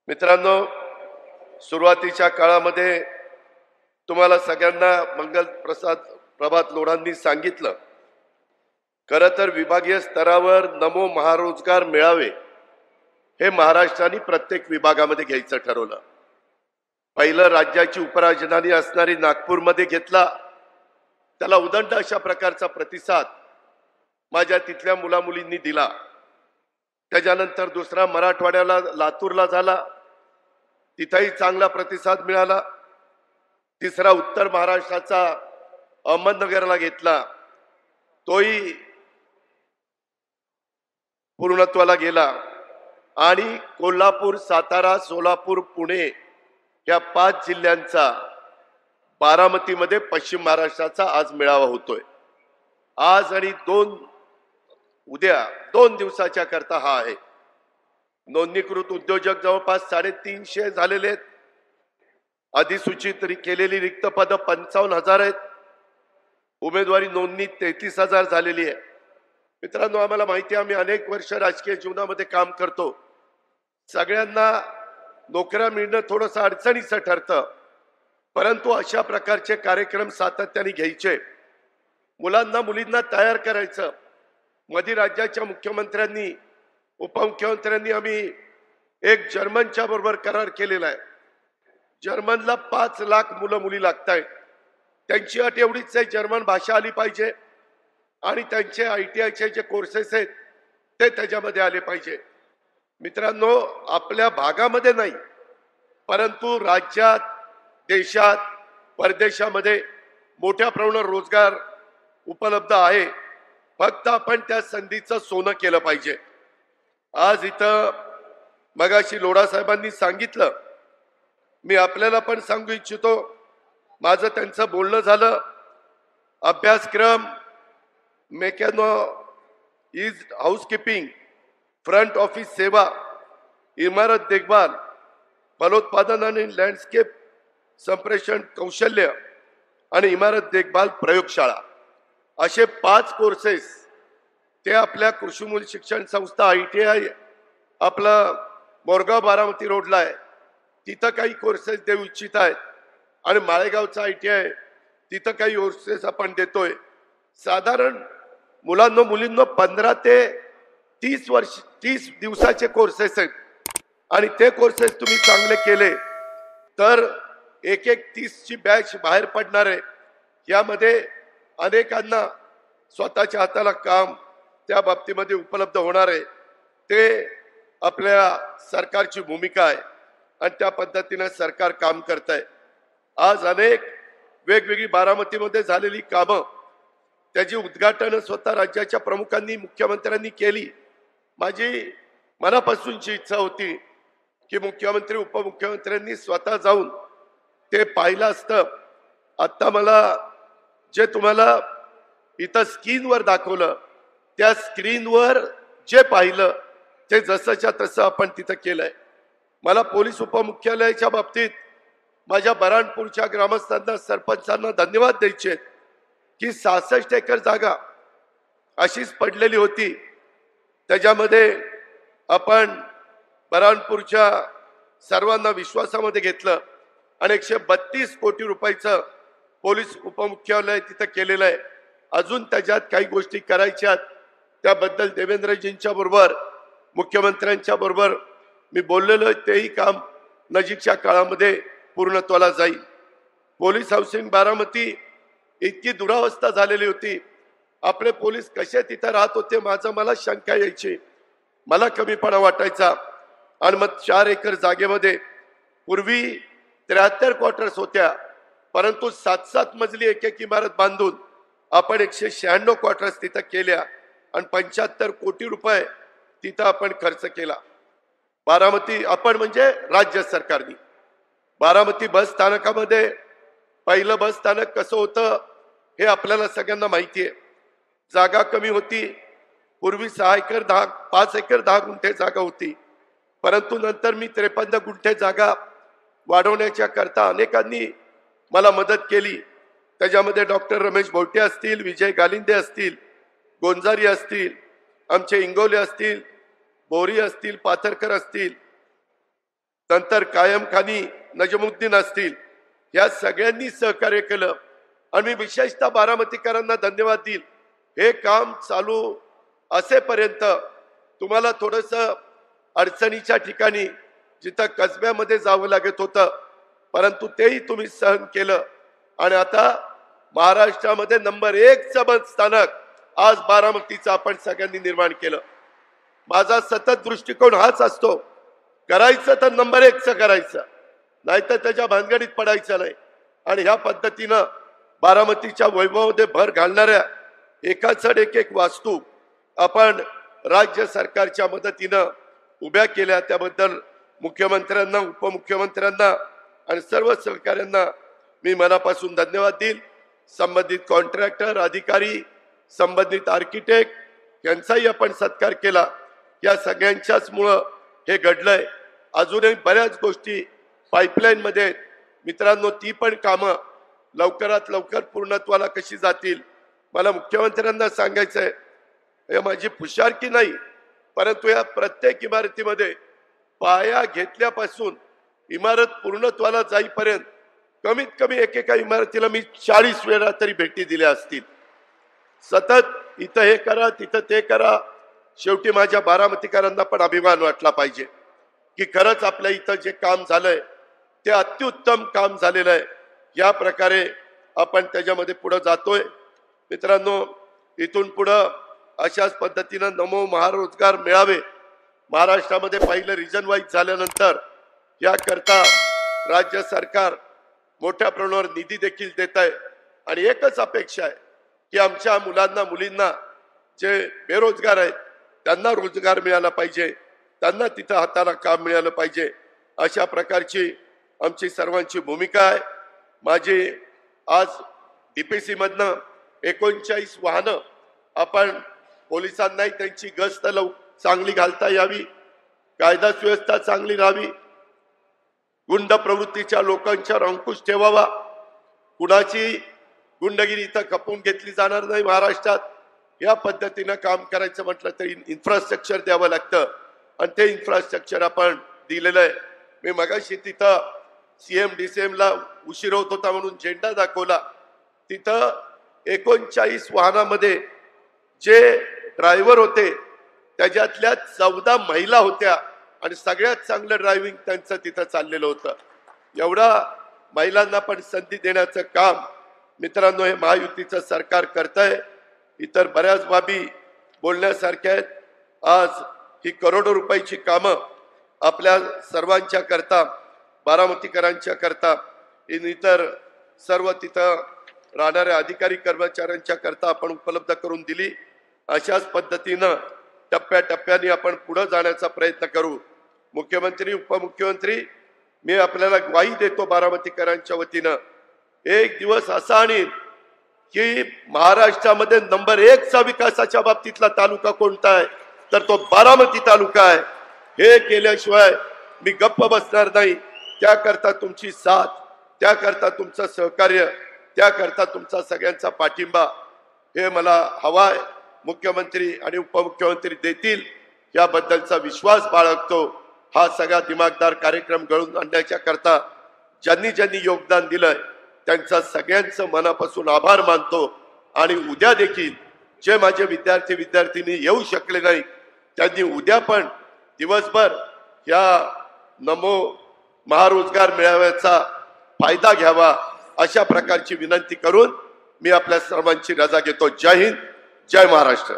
मित्रांनो, सुरुवातीच्या काळामध्ये तुम्हाला सगळ्यांना मंगल प्रसाद प्रभात लोढांनी सांगितलं, खरं तर विभागीय स्तरावर नमो महारोजगार मेळावे हे महाराष्ट्राने प्रत्येक विभागामध्ये घ्यायचं ठरवलं। पहिलं राज्याची उपराजधानी असणारी नागपूरमध्ये घेतला। त्याला उदंड अशा प्रकारचा प्रतिसाद माझ्या तिथल्या मुलामुलींनी दिला। त्याच्यानंतर दुसरा मराठवाड्याला लातूरला झाला, तिथेही चांगला प्रतिसाद मिळाला। तिसरा उत्तर महाराष्ट्राचा अहमदनगरला घेतला, तोही पूर्णत्वाला गेला। आणि कोल्हापूर, सातारा, सोलापूर, पुणे या 5 जिल्ह्यांचा बारामतीमध्ये पश्चिम महाराष्ट्राचा आज मेळावा होतोय। आज आणि उद्या 2 दिवसाच्या करता हा आहे। नोंदणीकृत उद्योजक जवळपास 350 झालेले आहेत। अधिसूचित केलेली रिक्त पद 55,000 आहेत। उमेदवारी नोंदणी 33,000 झालेली आहे। मित्रांनो, आम्हाला माहिती आहे, आम्ही अनेक वर्ष राजकीय जीवनामध्ये काम करतो। सगळ्यांना नोकऱ्या मिळणं थोडंसं अडचणीचं ठरतं, परंतु अशा प्रकारचे कार्यक्रम सातत्याने घ्यायचे, मुलांना मुलींना तयार करायचं। मध्ये राज्याच्या मुख्यमंत्र्यांनी, उपमुख्यमंत्र्यांनी आम्ही एक जर्मनच्या बरोबर करार केलेला आहे। जर्मनला 5 लाख मुलं मुली लागतायत। त्यांची अट एवढीच आहे, जर्मन भाषा आली पाहिजे आणि त्यांचे ITIचे जे कोर्सेस आहेत ते त्याच्यामध्ये आले पाहिजे। मित्रांनो, आपल्या भागामध्ये नाही, परंतु राज्यात, देशात, परदेशामध्ये मोठ्या प्रमाणावर रोजगार उपलब्ध आहे। फक्त आपण त्या संधीचं सोनं केलं पाहिजे। आज इथं मगाशी लोढा साहेबांनी सांगितलं, मी आपल्याला पण सांगू इच्छितो, माझं त्यांचं बोलणं झालं। अभ्यासक्रम mechano is housekeeping, front office सेवा, इमारत देखभाल, फलोत्पादन आणि लँडस्केप संप्रेषण कौशल्य आणि इमारत देखभाल प्रयोगशाळा, असे 5 कोर्सेस ते आपल्या कृषी मूल्य शिक्षण संस्था ITI आपलं मोरगाव बारामती रोडला आहे, तिथं काही कोर्सेस देऊ इच्छित आहेत। आणि माळेगावचा ITI, तिथं काही कोर्सेस आपण देतोय। साधारण मुलांना मुलींना 15 ते 30 दिवसाचे कोर्सेस आहेत आणि ते कोर्सेस तुम्ही चांगले केले तर एक 30ची बॅच बाहेर पडणार आहे। यामध्ये अनेकांना स्वतःच्या हाताला काम त्या बाबतीमध्ये उपलब्ध होणार आहे। ते आपल्या सरकारची भूमिका आहे आणि त्या पद्धतीने सरकार काम करत आहे। आज अनेक वेगवेगळी बारामतीमध्ये झालेली कामं, त्याची उद्घाटन स्वतः राज्याच्या प्रमुखांनी, मुख्यमंत्र्यांनी केली। माझी मनापासूनची इच्छा होती की मुख्यमंत्री, उपमुख्यमंत्र्यांनी स्वतः जाऊन ते पाहिलं असतं। आता मला जे तुम्हाला इथं स्क्रीनवर दाखवलं, त्या स्क्रीनवर जे पाहिलं ते जसंच्या तसं आपण तिथं केलंय। मला पोलीस उपमुख्यालयाच्या बाबतीत माझ्या बऱ्हाणपूरच्या ग्रामस्थांना, सरपंचांना धन्यवाद द्यायचे की 66 एकर जागा अशीच पडलेली होती, त्याच्यामध्ये आपण बऱ्हाणपूरच्या सर्वांना विश्वासामध्ये घेतलं आणि 132 कोटी रुपयाचं पोलीस उपमुख्यालय तिथं केलेलं आहे। अजून त्याच्यात काही गोष्टी करायच्यात, त्याबद्दल देवेंद्रजींच्या बरोबर, मुख्यमंत्र्यांच्या बरोबर मी बोललेलो, तेही काम नजीकच्या काळामध्ये पूर्णत्वाला जाईल। पोलीस हाऊसिंग बारामती इतकी दुरावस्था झालेली होती, आपले पोलीस कसे तिथं राहत होते, मला शंका यायची, मला कमीपणा वाटायचा। आणि मग 4 एकर जागेमध्ये पूर्वी 73 क्वार्टर्स होत्या, परंतु 7-7 मजली एक इमारत बांधून आपण 196 क्वार्टर्स तिथं केल्या आणि 75 कोटी रुपये तिथं आपण खर्च केला। बारामती आपण म्हणजे राज्य सरकारने बारामती बस स्थानकामध्ये पहिलं बस स्थानक कसं होतं हे आपल्याला सगळ्यांना माहिती आहे। जागा कमी होती, पूर्वी 5 एकर 10 गुंठे जागा होती, परंतु नंतर मी 53 गुंठे जागा वाढवण्याच्या करता अनेकांनी मला मदत केली। त्याच्यामध्ये डॉक्टर रमेश भोटे असतील, विजय गालिंदे असतील, गोंजारी असतील, आमचे इंगोले असतील, बोरी असतील, पाथरकर असतील, नंतर कायम खानी, नजमुद्दीन असतील, या सगळ्यांनी सहकार्य केलं आणि मी विशेषतः बारामतीकरांना धन्यवाद देईल. हे काम चालू असेपर्यंत तुम्हाला थोडस अडचणीच्या ठिकाणी जिथं कसब्यामध्ये जावं लागत होतं, परंतु तेही तुम्ही सहन केलं आणि आता महाराष्ट्रामध्ये नंबर 1चं बस स्थानक आज बारामतीचं आपण सगळ्यांनी निर्माण केलं. माझा सतत दृष्टिकोन हाच असतो, करायचं तर नंबर 1चं करायचं, नाहीतर त्याच्या भानगडीत पडायचं नाही. आणि ह्या पद्धतीनं बारामतीच्या वैभवामध्ये भर घालणाऱ्या एकाचड एक वास्तू आपण राज्य सरकारच्या मदतीनं उभ्या केल्या. त्याबद्दल मुख्यमंत्र्यांना, उपमुख्यमंत्र्यांना आणि सर्व सहकाऱ्यांना मी मनापासून धन्यवाद देईल. संबंधित कॉन्ट्रॅक्टर, अधिकारी, संबंधित आर्किटेक्ट यांचाही आपण सत्कार केला. या सगळ्यांच्याच मुळे हे घडलंय. अजूनही बऱ्याच गोष्टी पाईपलाईन मध्ये आहेत मित्रांनो, ती पण कामं लवकरात लवकर पूर्णत्वाला कशी जातील. मला मुख्यमंत्र्यांना सांगायचंय, हे माझी फुशारकी नाही, परंतु या प्रत्येक इमारतीमध्ये पाया घेतल्यापासून इमारत पूर्णत्वाला जाईपर्यंत कमीत कमी एकेका इमारतीला मी 40 वेळा तरी भेटी दिल्या असतील. सतत इथं हे करा, तिथं ते करा. शेवटी माझ्या बारामतीकरांना पण अभिमान वाटला पाहिजे की खरंच आपल्या इथं जे काम झालंय ते अत्युत्तम काम झालेलं आहे. या प्रकारे आपण त्याच्यामध्ये पुढे जातोय. मित्रांनो, इथून पुढं अशाच पद्धतीनं नमो महारोजगार मेळावे महाराष्ट्रामध्ये पहिलं रिजन वाईज झाल्यानंतर याकरता राज्य सरकार मोठ्या प्रमाणावर निधी देखील देत आहे. आणि एकच अपेक्षा आहे की आमच्या मुलांना, मुलींना जे बेरोजगार आहेत त्यांना रोजगार मिळाला पाहिजे, त्यांना तिथं हाताला काम मिळालं पाहिजे. अशा प्रकारची आमची सर्वांची भूमिका आहे. माझी आज डीपीसी मधनं 39 वाहनं आपण पोलिसांनाही त्यांची गस्त चांगली घालता यावी, कायदा सुव्यवस्था चांगली राहावी, गुंड प्रवृत्तीच्या लोकांच्यावर अंकुश ठेवावा, कुणाची गुंडगिरी इथं खपवून घेतली जाणार नाही महाराष्ट्रात. या पद्धतीनं काम करायचं म्हटलं तरी इन्फ्रास्ट्रक्चर द्यावं लागतं आणि ते इन्फ्रास्ट्रक्चर आपण दिलेलं आहे. मी मगाशी तिथं CM ला उशीर होत होता म्हणून झेंडा दाखवला. तिथं 39 वाहनामध्ये जे ड्रायव्हर होते त्याच्यातल्या 14 महिला होत्या आणि सगळ्यात चांगलं ड्रायव्हिंग त्यांचं तिथं चाललेलं होतं. एवढा महिलांना पण संधी देण्याचं काम मित्रांनो हे महायुतीचं सरकार करतंय. इतर बऱ्याच बाबी बोलण्यासारख्या आहेत. आज ही करोडो रुपयाची कामं आपल्या सर्वांच्या करता, बारामतीकरांच्या करता, इतर सर्व तिथं राहणाऱ्या अधिकारी कर्मचाऱ्यांच्या करता आपण उपलब्ध करून दिली. अशाच पद्धतीनं टप्प्याटप्प्याने आपण पुढे जाण्याचा प्रयत्न करू. मुख्यमंत्री, उपमुख्यमंत्री, मी आपल्याला ग्वाही देतो बारामतीकरांच्या वतीनं, एक दिवस असा आणीन की महाराष्ट्रामध्ये नंबर 1चा विकासाच्या बाबतीतला तालुका कोणता आहे तर तो बारामती तालुका आहे. हे केल्याशिवाय मी गप्प बसणार नाही. त्याकरता तुमची साथ, त्याकरता तुमचं सहकार्य, त्याकरता तुमचा सगळ्यांचा पाठिंबा हे मला हवाय. मुख्यमंत्री आणि उपमुख्यमंत्री देतील याबद्दलचा विश्वास बाळगतो. हा सगळा दिमागदार कार्यक्रम घडवून आणण्याच्या करता ज्यांनी ज्यांनी योगदान दिलंय त्यांचा सगळ्यांचं मनापासून आभार मानतो. आणि उद्या देखील जे माझे विद्यार्थी येऊ शकले नाही त्यांनी उद्या पण दिवसभर या नमो महारोजगार मेळाव्याचा फायदा घ्यावा अशा प्रकारची विनंती करून मी आपल्या सर्वांची रजा घेतो. जय हिंद, जय महाराष्ट्र.